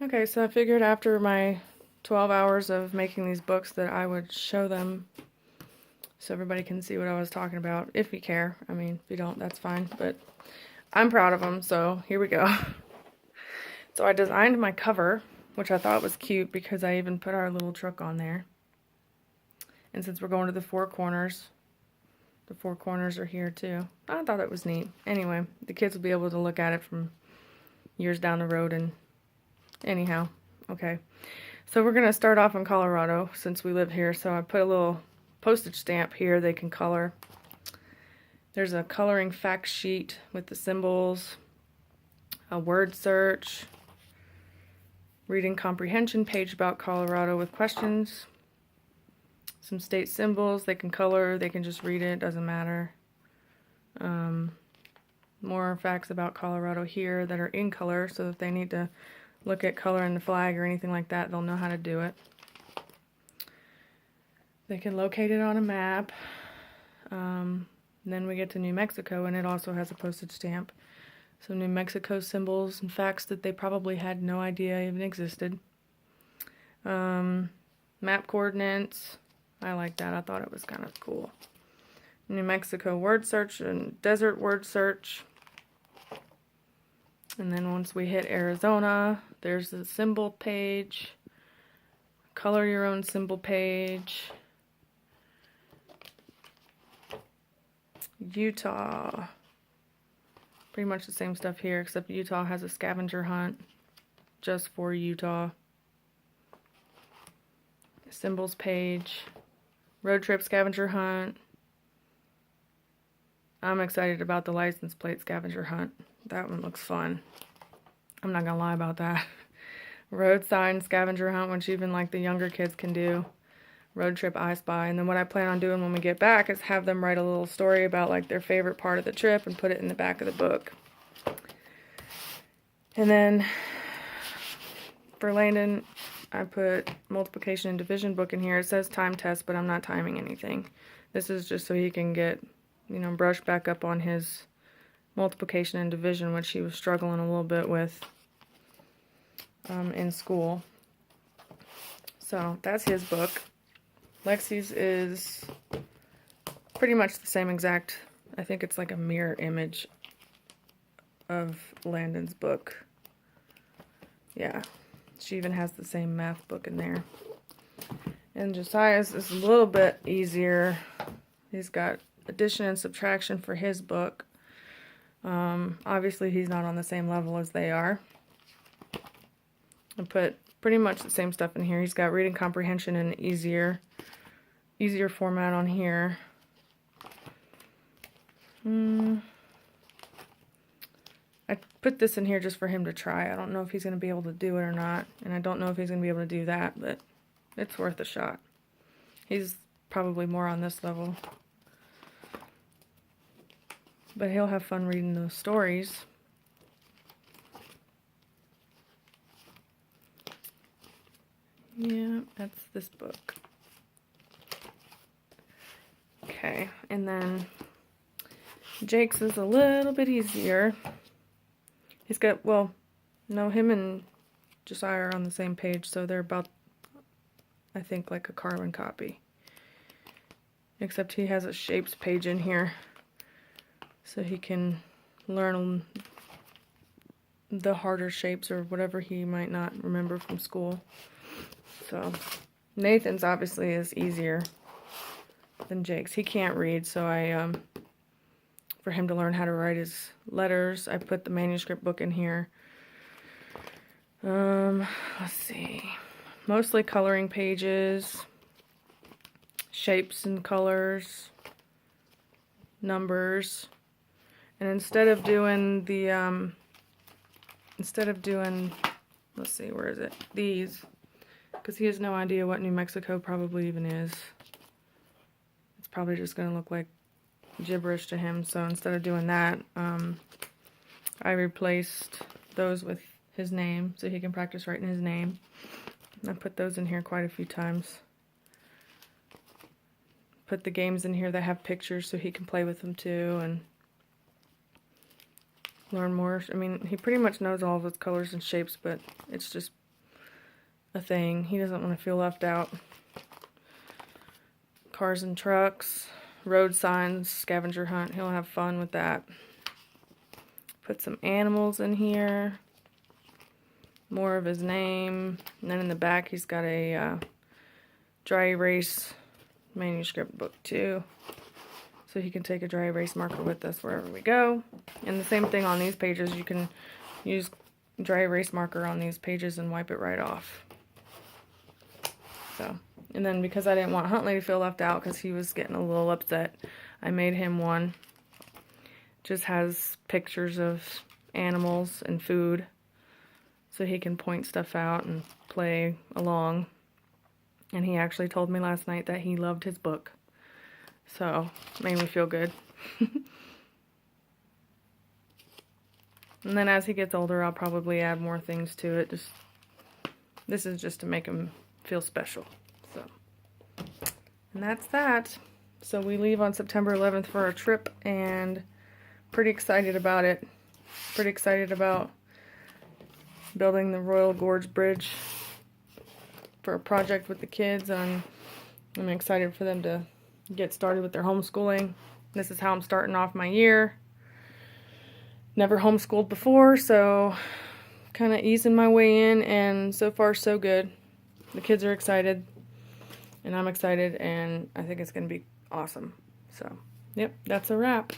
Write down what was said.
Okay, so I figured after my 12 hours of making these books that I would show them so everybody can see what I was talking about, if you care. I mean, if you don't, that's fine, but I'm proud of them, so here we go. So I designed my cover, which I thought was cute because I even put our little truck on there. And since we're going to the four corners are here too. I thought it was neat. Anyway, the kids will be able to look at it from years down the road, and anyhow, okay. So we're going to start off in Colorado since we live here. So I put a little postage stamp here they can color. There's a coloring fact sheet with the symbols, a word search, reading comprehension page about Colorado with questions, some state symbols they can color, they can just read it, doesn't matter. More facts about Colorado here that are in color, so if they need to look at color in the flag or anything like that, they'll know how to do it. They can locate it on a map. Then we get to New Mexico, and it also has a postage stamp. So New Mexico symbols and facts that they probably had no idea even existed. Map coordinates. I like that. I thought it was kind of cool. New Mexico word search and desert word search. And then once we hit Arizona, there's the symbol page. Color your own symbol page. Utah. Pretty much the same stuff here, except Utah has a scavenger hunt just for Utah. Symbols page. Road trip scavenger hunt. I'm excited about the license plate scavenger hunt. That one looks fun. I'm not gonna lie about that. Road sign scavenger hunt, which even like the younger kids can do. Road trip I Spy. And then what I plan on doing when we get back is have them write a little story about like their favorite part of the trip and put it in the back of the book. And then for Landon, I put multiplication and division book in here. It says time test, but I'm not timing anything. This is just so he can get, brush back up on his multiplication and division, which he was struggling a little bit with in school. So that's his book. Lexi's is pretty much the same exact, I think it's like a mirror image of Landon's book. Yeah, she even has the same math book in there. And Josiah's is a little bit easier. He's got addition and subtraction for his book. Obviously he's not on the same level as they are. I put pretty much the same stuff in here. He's got reading comprehension in an easier format on here. I put this in here just for him to try. I don't know if he's going to be able to do it or not, and I don't know if he's going to be able to do that, but it's worth a shot. He's probably more on this level. But he'll have fun reading those stories. Yeah, that's this book. Okay, and then Jake's is a little bit easier. He's got, well, no, him and Josiah are on the same page, so they're about, I think, like a carbon copy. Except he has a shapes page in here, so he can learn the harder shapes or whatever he might not remember from school. So Nathan's obviously is easier than Jake's. He can't read, so for him to learn how to write his letters, I put the manuscript book in here. Let's see. Mostly coloring pages, shapes and colors, numbers. And instead of doing, let's see, where is it? These, because he has no idea what New Mexico probably even is. It's probably just going to look like gibberish to him, so instead of doing that, I replaced those with his name, so he can practice writing his name. I put those in here quite a few times. Put the games in here that have pictures so he can play with them too, and learn more. I mean, he pretty much knows all of his colors and shapes, but it's just a thing. He doesn't want to feel left out. Cars and trucks, road signs, scavenger hunt. He'll have fun with that. Put some animals in here. More of his name. And then in the back he's got a dry erase manuscript book too. So he can take a dry erase marker with us wherever we go. And the same thing on these pages. You can use dry erase marker on these pages and wipe it right off. So, and then because I didn't want Huntley to feel left out because he was getting a little upset, I made him one. Just has pictures of animals and food so he can point stuff out and play along. And he actually told me last night that he loved his book. So, made me feel good. And then as he gets older, I'll probably add more things to it. This is just to make him feel special. So, and that's that. So we leave on September 11th for our trip, and pretty excited about it. Pretty excited about building the Royal Gorge Bridge for a project with the kids. I'm excited for them to get started with their homeschooling. This is how I'm starting off my year. Never homeschooled before, so kind of easing my way in, and so far so good. The kids are excited, and I'm excited, and I think it's going to be awesome. So, yep, that's a wrap.